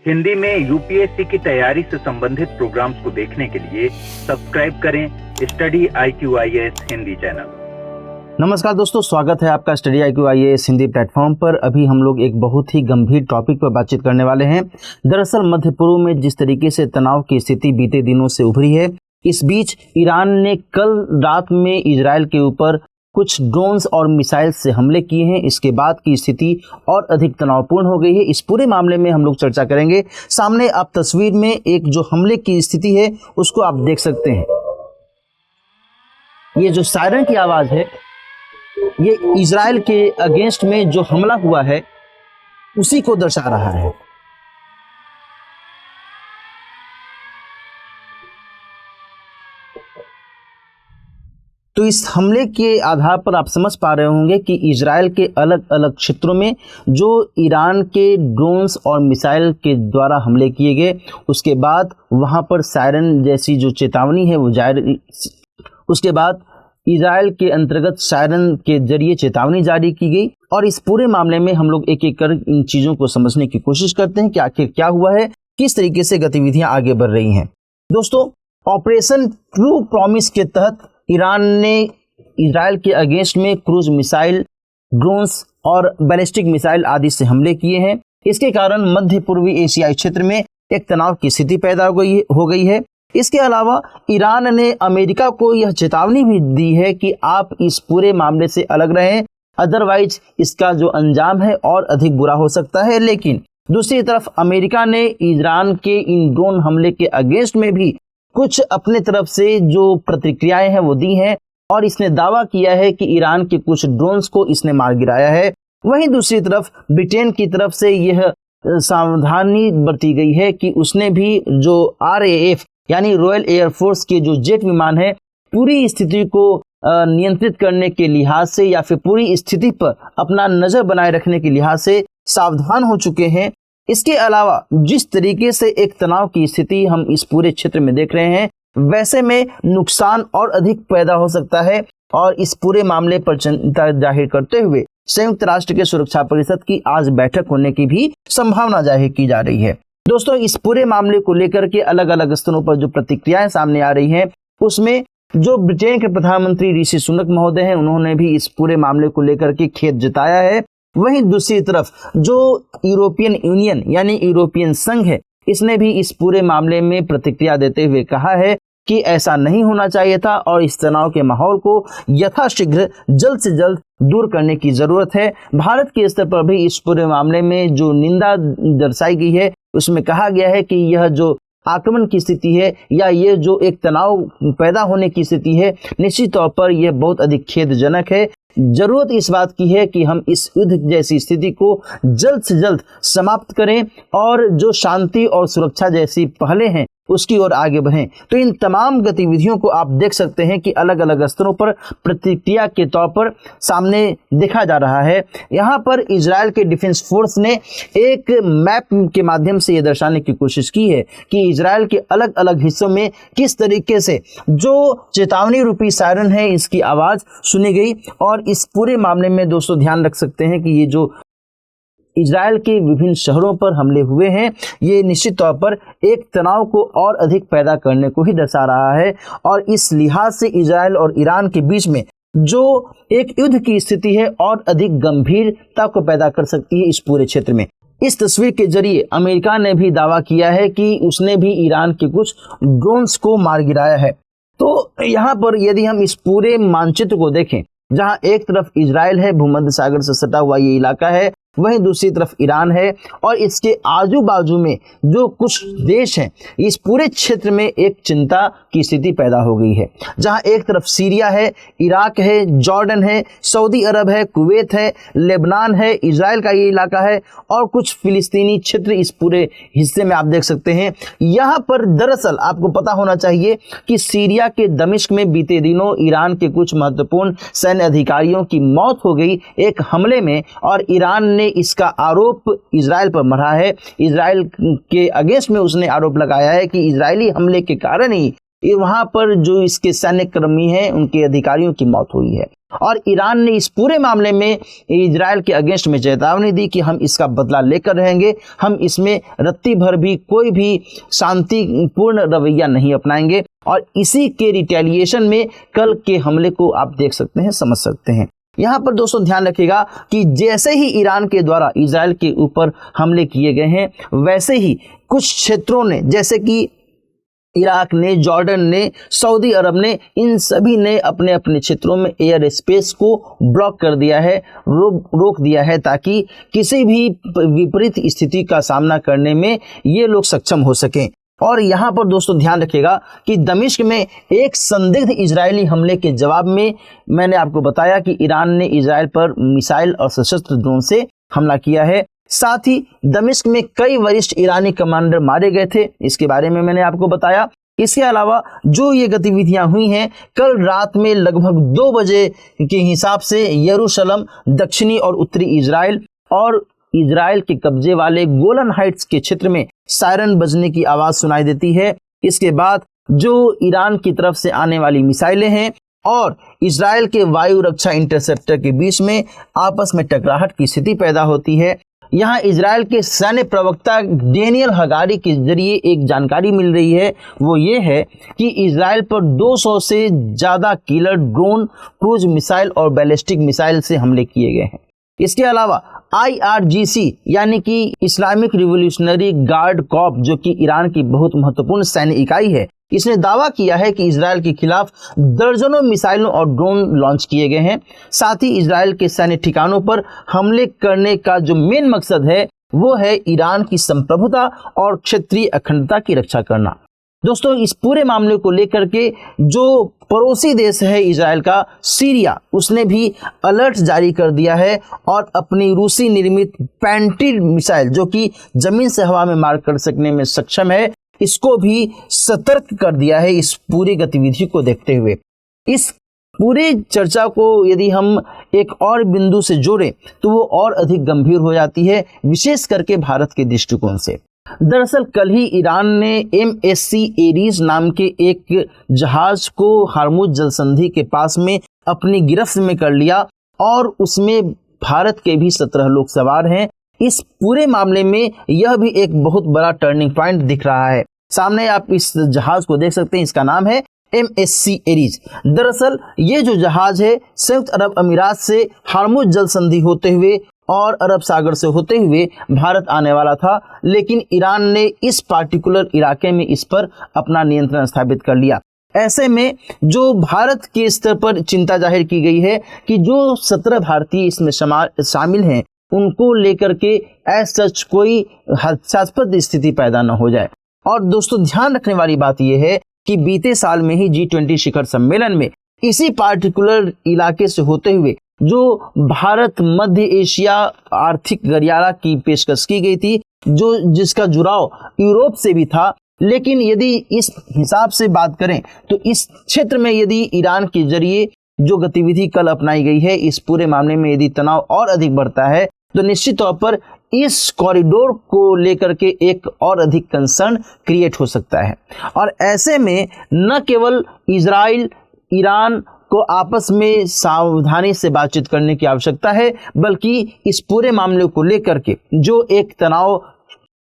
हिंदी में यूपीएससी की तैयारी से संबंधित प्रोग्राम्स को देखने के लिए सब्सक्राइब करें स्टडी IQIAS हिंदी चैनल। नमस्कार दोस्तों, स्वागत है आपका स्टडी IQIAS हिंदी प्लेटफॉर्म पर। अभी हम लोग एक बहुत ही गंभीर टॉपिक पर बातचीत करने वाले हैं। दरअसल मध्य पूर्व में जिस तरीके से तनाव की स्थिति बीते दिनों से उभरी है, इस बीच ईरान ने कल रात में इजराइल के ऊपर कुछ ड्रोन्स और मिसाइल से हमले किए हैं। इसके बाद की स्थिति और अधिक तनावपूर्ण हो गई है। इस पूरे मामले में हम लोग चर्चा करेंगे। सामने आप तस्वीर में एक जो हमले की स्थिति है उसको आप देख सकते हैं। ये जो सायरन की आवाज है, ये इजराइल के अगेंस्ट में जो हमला हुआ है उसी को दर्शा रहा है। तो इस हमले के आधार पर आप समझ पा रहे होंगे कि इजराइल के अलग अलग क्षेत्रों में जो ईरान के ड्रोन्स और मिसाइल के द्वारा हमले किए गए, उसके बाद वहां पर सायरन जैसी जो चेतावनी है वो जारी, उसके बाद इजराइल के अंतर्गत सायरन के जरिए चेतावनी जारी की गई। और इस पूरे मामले में हम लोग एक एक कर इन चीज़ों को समझने की कोशिश करते हैं कि आखिर क्या हुआ है, किस तरीके से गतिविधियां आगे बढ़ रही हैं। दोस्तों, ऑपरेशन ट्रू प्रॉमिस के तहत ईरान ने इजराइल के अगेंस्ट में क्रूज मिसाइल, ड्रोन्स और बैलिस्टिक मिसाइल आदि से हमले किए हैं। इसके कारण मध्य पूर्वी एशियाई क्षेत्र में एक तनाव की स्थिति पैदा हो गई है। इसके अलावा ईरान ने अमेरिका को यह चेतावनी भी दी है कि आप इस पूरे मामले से अलग रहें, अदरवाइज इसका जो अंजाम है और अधिक बुरा हो सकता है। लेकिन दूसरी तरफ अमेरिका ने ईरान के इन ड्रोन हमले के अगेंस्ट में भी कुछ अपने तरफ से जो प्रतिक्रियाएं हैं वो दी हैं और इसने दावा किया है कि ईरान के कुछ ड्रोन्स को इसने मार गिराया है। वहीं दूसरी तरफ ब्रिटेन की तरफ से यह सावधानी बरती गई है कि उसने भी जो RAF यानी रॉयल एयरफोर्स के जो जेट विमान है, पूरी स्थिति को नियंत्रित करने के लिहाज से या फिर पूरी स्थिति पर अपना नजर बनाए रखने के लिहाज से सावधान हो चुके हैं। इसके अलावा जिस तरीके से एक तनाव की स्थिति हम इस पूरे क्षेत्र में देख रहे हैं, वैसे में नुकसान और अधिक पैदा हो सकता है। और इस पूरे मामले पर चिंता जाहिर करते हुए संयुक्त राष्ट्र के सुरक्षा परिषद की आज बैठक होने की भी संभावना जाहिर की जा रही है। दोस्तों, इस पूरे मामले को लेकर के अलग अलग स्तरों पर जो प्रतिक्रियाएं सामने आ रही हैं, उसमें जो ब्रिटेन के प्रधानमंत्री ऋषि सुनक महोदय हैं, उन्होंने भी इस पूरे मामले को लेकर के खेद जताया है। वहीं दूसरी तरफ जो यूरोपियन यूनियन यानी यूरोपियन संघ है, इसने भी इस पूरे मामले में प्रतिक्रिया देते हुए कहा है कि ऐसा नहीं होना चाहिए था और इस तनाव के माहौल को यथाशीघ्र जल्द से जल्द दूर करने की जरूरत है। भारत के स्तर पर भी इस पूरे मामले में जो निंदा दर्शाई गई है, उसमें कहा गया है कि यह जो आक्रमण की स्थिति है या ये जो एक तनाव पैदा होने की स्थिति है, निश्चित तौर पर यह बहुत अधिक खेदजनक है। जरूरत इस बात की है कि हम इस युद्ध जैसी स्थिति को जल्द से जल्द समाप्त करें और जो शांति और सुरक्षा जैसी पहलें हैं उसकी ओर आगे बढ़ें। तो इन तमाम गतिविधियों को आप देख सकते हैं कि अलग अलग स्तरों पर प्रतिक्रिया के तौर पर सामने देखा जा रहा है। यहाँ पर इजराइल के डिफेंस फोर्स ने एक मैप के माध्यम से ये दर्शाने की कोशिश की है कि इजराइल के अलग अलग हिस्सों में किस तरीके से जो चेतावनी रूपी सायरन है इसकी आवाज सुनी गई। और इस पूरे मामले में दोस्तों ध्यान रख सकते हैं कि ये जो इजराइल के विभिन्न शहरों पर हमले हुए हैं, ये निश्चित तौर पर एक तनाव को और अधिक पैदा करने को ही दर्शा रहा है। और इस लिहाज से इजराइल और ईरान के बीच में जो एक युद्ध की स्थिति है और अधिक गंभीरता को पैदा कर सकती है इस पूरे क्षेत्र में। इस तस्वीर के जरिए अमेरिका ने भी दावा किया है कि उसने भी ईरान के कुछ ड्रोन्स को मार गिराया है। तो यहाँ पर यदि हम इस पूरे मानचित्र को देखें, जहाँ एक तरफ इजराइल है, भूमध्य सागर से सटा हुआ ये इलाका है, वहीं दूसरी तरफ ईरान है और इसके आजू बाजू में जो कुछ देश हैं, इस पूरे क्षेत्र में एक चिंता की स्थिति पैदा हो गई है। जहां एक तरफ सीरिया है, इराक है, जॉर्डन है, सऊदी अरब है, कुवैत है, लेबनान है, इजराइल का ये इलाका है और कुछ फिलिस्तीनी क्षेत्र इस पूरे हिस्से में आप देख सकते हैं। यहाँ पर दरअसल आपको पता होना चाहिए कि सीरिया के दमिश्क में बीते दिनों ईरान के कुछ महत्वपूर्ण सैन्य अधिकारियों की मौत हो गई एक हमले में, और ईरान ने इसका आरोप इजराइल पर मढ़ा है। इजराइल के अगेंस्ट में उसने आरोप लगाया है कि इजरायली हमले के कारण ही वहां पर जो इसके सैन्य कर्मी हैं उनके अधिकारियों की मौत हुई है। और ईरान ने इस पूरे मामले में इजराइल के अगेंस्ट में चेतावनी दी कि हम इसका बदला लेकर रहेंगे, हम इसमें रत्ती भर भी कोई भी शांतिपूर्ण रवैया नहीं अपनाएंगे। और इसी के रिटेलिएशन में कल के हमले को आप देख सकते हैं, समझ सकते हैं। यहाँ पर दोस्तों ध्यान रखिएगा कि जैसे ही ईरान के द्वारा इजराइल के ऊपर हमले किए गए हैं, वैसे ही कुछ क्षेत्रों ने, जैसे कि इराक ने, जॉर्डन ने, सऊदी अरब ने, इन सभी ने अपने अपने क्षेत्रों में एयर स्पेस को ब्लॉक कर दिया है, रोक दिया है, ताकि किसी भी विपरीत स्थिति का सामना करने में ये लोग सक्षम हो सकें। और यहाँ पर दोस्तों ध्यान रखिएगा कि दमिश्क में एक संदिग्ध इजरायली हमले के जवाब में मैंने आपको बताया कि ईरान ने इजराइल पर मिसाइल और सशस्त्र ड्रोन से हमला किया है। साथ ही दमिश्क में कई वरिष्ठ ईरानी कमांडर मारे गए थे, इसके बारे में मैंने आपको बताया। इसके अलावा जो ये गतिविधियां हुई हैं, कल रात में लगभग 2 बजे के हिसाब से यरूशलेम, दक्षिणी और उत्तरी इजराइल और इजराइल के कब्जे वाले गोलन हाइट्स के क्षेत्र में सायरन बजने की आवाज सुनाई देती है। इसके बाद जो ईरान की तरफ से आने वाली मिसाइलें हैं और इजराइल के वायु रक्षा इंटरसेप्टर के बीच में आपस में टकराहट की स्थिति पैदा होती है। यहाँ इजराइल के सैन्य प्रवक्ता डेनियल हगारी के जरिए एक जानकारी मिल रही है, वो ये है कि इजराइल पर 200 से ज़्यादा किलर ड्रोन, क्रूज मिसाइल और बैलिस्टिक मिसाइल से हमले किए गए हैं। इसके अलावा IRGC यानी कि इस्लामिक रिवोल्यूशनरी गार्ड कॉर्प, जो कि ईरान की बहुत महत्वपूर्ण सैन्य इकाई है, इसने दावा किया है कि इजराइल के खिलाफ दर्जनों मिसाइलों और ड्रोन लॉन्च किए गए हैं। साथ ही इजराइल के सैन्य ठिकानों पर हमले करने का जो मेन मकसद है वो है ईरान की संप्रभुता और क्षेत्रीय अखंडता की रक्षा करना। दोस्तों, इस पूरे मामले को लेकर के जो पड़ोसी देश है इजराइल का, सीरिया, उसने भी अलर्ट जारी कर दिया है और अपनी रूसी निर्मित पैंटिड मिसाइल, जो कि जमीन से हवा में मार कर सकने में सक्षम है, इसको भी सतर्क कर दिया है इस पूरी गतिविधि को देखते हुए। इस पूरी चर्चा को यदि हम एक और बिंदु से जोड़ें तो वो और अधिक गंभीर हो जाती है, विशेष करके भारत के दृष्टिकोण से। दरअसल कल ही ईरान ने MSC एरीज नाम के एक जहाज को हार्मुज जलसंधि के पास में अपनी गिरफ्त में कर लिया और उसमें भारत के भी 17 लोग सवार हैं। इस पूरे मामले में यह भी एक बहुत बड़ा टर्निंग पॉइंट दिख रहा है। सामने आप इस जहाज को देख सकते हैं, इसका नाम है MSC एरीज। दरअसल ये जो जहाज है संयुक्त अरब अमीरात से हार्मुज जलसंधि होते हुए और अरब सागर से होते हुए भारत आने वाला था, लेकिन ईरान ने इस पार्टिकुलर इलाके में इस पर अपना नियंत्रण स्थापित कर लिया। ऐसे में जो भारत के स्तर पर चिंता जाहिर की गई है कि जो 17 भारतीय इसमें शामिल हैं, उनको लेकर के ऐसा सच कोई हास्यास्पद स्थिति पैदा न हो जाए। और दोस्तों, ध्यान रखने वाली बात यह है कि बीते साल में ही G20 शिखर सम्मेलन में इसी पार्टिकुलर इलाके से होते हुए जो भारत मध्य एशिया आर्थिक गलियारा की पेशकश की गई थी, जिसका जुड़ाव यूरोप से भी था। लेकिन यदि इस हिसाब से बात करें तो इस क्षेत्र में यदि ईरान के जरिए जो गतिविधि कल अपनाई गई है, इस पूरे मामले में यदि तनाव और अधिक बढ़ता है तो निश्चित तौर पर इस कॉरिडोर को लेकर के एक और अधिक कंसर्न क्रिएट हो सकता है। और ऐसे में न केवल इजराइल, ईरान को आपस में सावधानी से बातचीत करने की आवश्यकता है, बल्कि इस पूरे मामले को लेकर के जो एक तनाव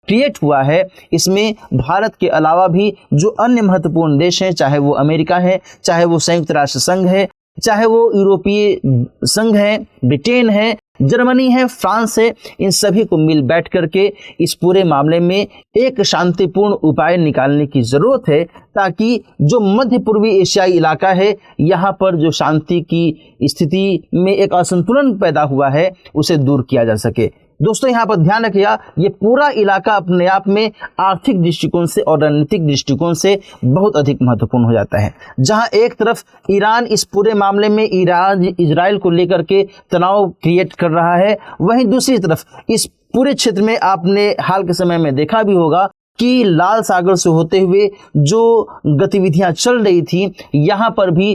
क्रिएट हुआ है, इसमें भारत के अलावा भी जो अन्य महत्वपूर्ण देश हैं, चाहे वो अमेरिका है, चाहे वो संयुक्त राष्ट्र संघ है, चाहे वो यूरोपीय संघ है, ब्रिटेन है, जर्मनी है, फ्रांस है, इन सभी को मिल बैठ करके इस पूरे मामले में एक शांतिपूर्ण उपाय निकालने की जरूरत है, ताकि जो मध्य पूर्वी एशियाई इलाका है, यहाँ पर जो शांति की स्थिति में एक असंतुलन पैदा हुआ है, उसे दूर किया जा सके। दोस्तों, यहाँ पर ध्यान रखिएगा, ये पूरा इलाका अपने आप में आर्थिक दृष्टिकोण से और रणनीतिक दृष्टिकोण से बहुत अधिक महत्वपूर्ण हो जाता है। जहाँ एक तरफ ईरान इस पूरे मामले में इजराइल को लेकर के तनाव क्रिएट कर रहा है, वहीं दूसरी तरफ इस पूरे क्षेत्र में आपने हाल के समय में देखा भी होगा कि लाल सागर से होते हुए जो गतिविधियां चल रही थी, यहाँ पर भी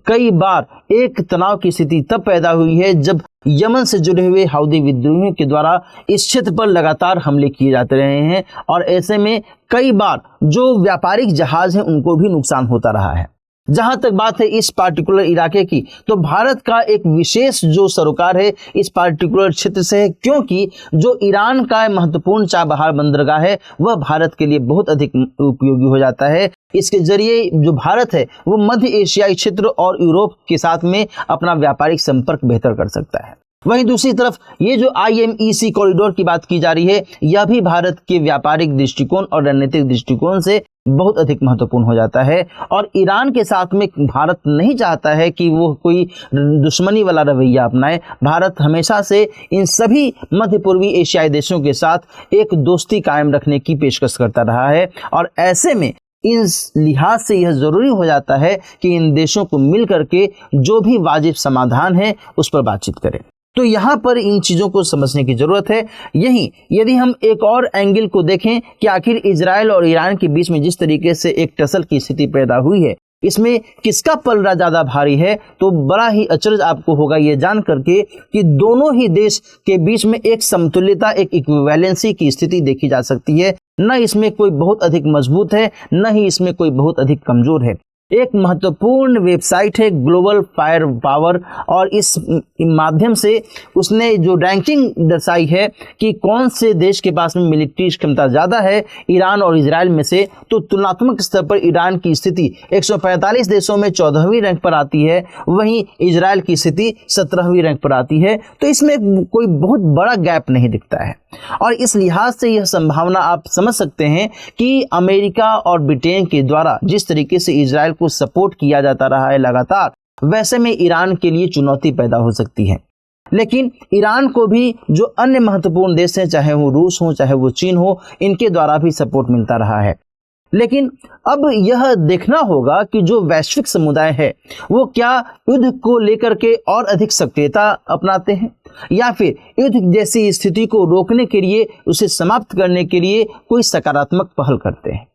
कई बार एक तनाव की स्थिति तब पैदा हुई है जब यमन से जुड़े हुए हाउदी विद्रोहियों के द्वारा इस क्षेत्र पर लगातार हमले किए जाते रहे हैं और ऐसे में कई बार जो व्यापारिक जहाज हैं उनको भी नुकसान होता रहा है। जहां तक बात है इस पार्टिकुलर इलाके की, तो भारत का एक विशेष जो सरोकार है इस पार्टिकुलर क्षेत्र से है, क्योंकि जो ईरान का महत्वपूर्ण चाबहार बंदरगाह है वह भारत के लिए बहुत अधिक उपयोगी हो जाता है। इसके जरिए जो भारत है वो मध्य एशियाई क्षेत्र और यूरोप के साथ में अपना व्यापारिक संपर्क बेहतर कर सकता है। वहीं दूसरी तरफ ये जो IMEC कॉरिडोर की बात की जा रही है, यह भी भारत के व्यापारिक दृष्टिकोण और रणनीतिक दृष्टिकोण से बहुत अधिक महत्वपूर्ण हो जाता है। और ईरान के साथ में भारत नहीं चाहता है कि वो कोई दुश्मनी वाला रवैया अपनाए। भारत हमेशा से इन सभी मध्य पूर्वी एशियाई देशों के साथ एक दोस्ती कायम रखने की पेशकश करता रहा है और ऐसे में इस लिहाज से यह जरूरी हो जाता है कि इन देशों को मिल करके जो भी वाजिब समाधान है उस पर बातचीत करें। तो यहाँ पर इन चीज़ों को समझने की ज़रूरत है। यहीं यदि हम एक और एंगल को देखें कि आखिर इजराइल और ईरान के बीच में जिस तरीके से एक टसल की स्थिति पैदा हुई है, इसमें किसका पलड़ा ज़्यादा भारी है, तो बड़ा ही अचरज आपको होगा ये जान करके कि दोनों ही देश के बीच में एक समतुल्यता, एक इक्विवेलेंसी की स्थिति देखी जा सकती है। न इसमें कोई बहुत अधिक मजबूत है, न ही इसमें कोई बहुत अधिक कमज़ोर है। एक महत्वपूर्ण वेबसाइट है ग्लोबल फायर पावर और इस माध्यम से उसने जो रैंकिंग दर्शाई है कि कौन से देश के पास में मिलिट्री क्षमता ज़्यादा है ईरान और इजराइल में से, तो तुलनात्मक स्तर पर ईरान की स्थिति 145 देशों में 14वीं रैंक पर आती है, वहीं इजराइल की स्थिति 17वीं रैंक पर आती है। तो इसमें कोई बहुत बड़ा गैप नहीं दिखता है और इस लिहाज से यह संभावना आप समझ सकते हैं कि अमेरिका और ब्रिटेन के द्वारा जिस तरीके से इजराइल को सपोर्ट किया जाता रहा है लगातार, वैसे में ईरान के लिए चुनौती पैदा हो सकती है। लेकिन ईरान को भी जो अन्य महत्वपूर्ण देश हैं, चाहे वो रूस हो चाहे वो चीन हो, इनके द्वारा भी सपोर्ट मिलता रहा है। लेकिन अब यह देखना होगा कि जो वैश्विक समुदाय है वो क्या युद्ध को लेकर के और अधिक सक्रियता अपनाते हैं या फिर युद्ध जैसी स्थिति को रोकने के लिए, उसे समाप्त करने के लिए कोई सकारात्मक पहल करते हैं।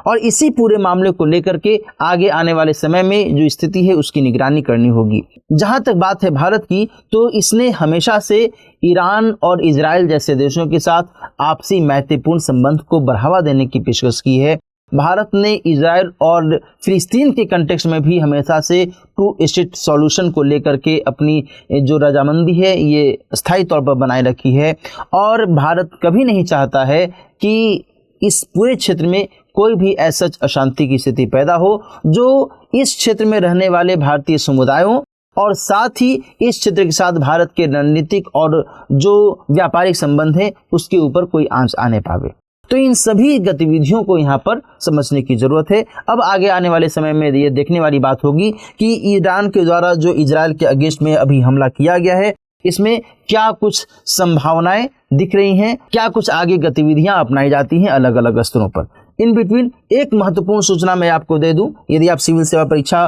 और इसी पूरे मामले को लेकर के आगे आने वाले समय में जो स्थिति है उसकी निगरानी करनी होगी। जहां तक बात है भारत की, तो इसने हमेशा से ईरान और इजराइल जैसे देशों के साथ आपसी मैत्रीपूर्ण संबंध को बढ़ावा देने की पेशकश की है। भारत ने इजराइल और फिलिस्तीन के कंटेक्स्ट में भी हमेशा से टू स्टेट सॉल्यूशन को लेकर के अपनी जो रजामंदी है ये स्थायी तौर पर बनाए रखी है और भारत कभी नहीं चाहता है कि इस पूरे क्षेत्र में कोई भी ऐसा अशांति की स्थिति पैदा हो जो इस क्षेत्र में रहने वाले भारतीय समुदायों और साथ ही इस क्षेत्र के साथ भारत के रणनीतिक और जो व्यापारिक संबंध है उसके ऊपर कोई आंच आने पावे। तो इन सभी गतिविधियों को यहाँ पर समझने की जरूरत है। अब आगे आने वाले समय में ये देखने वाली बात होगी कि ईरान के द्वारा जो इजराइल के अगेंस्ट में अभी हमला किया गया है, इसमें क्या कुछ संभावनाएं दिख रही हैं, क्या कुछ आगे गतिविधियां अपनाई जाती हैं अलग अलग स्तरों पर। इन बिटवीन एक महत्वपूर्ण सूचना मैं आपको दे दूं, यदि आप सिविल सेवा परीक्षा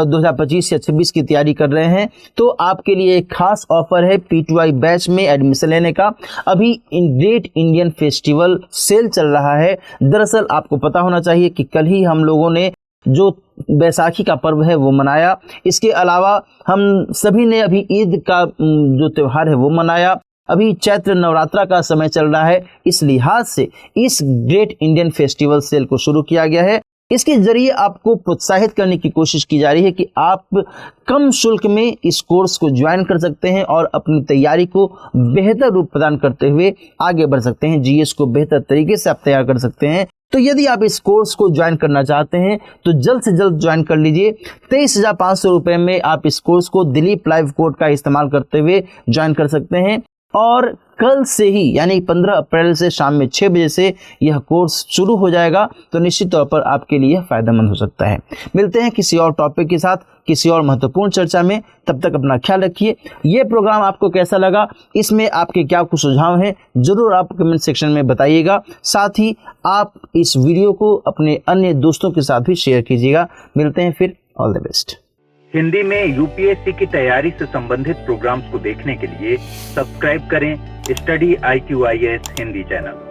2025 या 26 की तैयारी कर रहे हैं तो आपके लिए एक खास ऑफर है P2I बैच में एडमिशन लेने का। अभी ग्रेट इंडियन फेस्टिवल सेल चल रहा है। दरअसल आपको पता होना चाहिए कि कल ही हम लोगों ने जो बैसाखी का पर्व है वो मनाया। इसके अलावा हम सभी ने अभी ईद का जो त्यौहार है वो मनाया। अभी चैत्र नवरात्रा का समय चल रहा है, इस लिहाज से इस ग्रेट इंडियन फेस्टिवल सेल को शुरू किया गया है। इसके जरिए आपको प्रोत्साहित करने की कोशिश की जा रही है कि आप कम शुल्क में इस कोर्स को ज्वाइन कर सकते हैं और अपनी तैयारी को बेहतर रूप प्रदान करते हुए आगे बढ़ सकते हैं। जीएस को बेहतर तरीके से आप तैयार कर सकते हैं। तो यदि आप इस कोर्स को ज्वाइन करना चाहते हैं तो जल्द से जल्द ज्वाइन कर लीजिए। 23,500 रुपये में आप इस कोर्स को दिलीप लाइव कोड का इस्तेमाल करते हुए ज्वाइन कर सकते हैं और कल से ही यानी 15 अप्रैल से शाम में 6 बजे से यह कोर्स शुरू हो जाएगा। तो निश्चित तौर पर आपके लिए फायदेमंद हो सकता है। मिलते हैं किसी और टॉपिक के साथ, किसी और महत्वपूर्ण चर्चा में। तब तक अपना ख्याल रखिए। ये प्रोग्राम आपको कैसा लगा, इसमें आपके क्या कुछ सुझाव हैं, जरूर आप कमेंट सेक्शन में बताइएगा। साथ ही आप इस वीडियो को अपने अन्य दोस्तों के साथ भी शेयर कीजिएगा। मिलते हैं फिर, ऑल द बेस्ट। हिंदी में यूपीएससी की तैयारी से संबंधित प्रोग्राम्स को देखने के लिए सब्सक्राइब करें स्टडी IQIS हिंदी चैनल।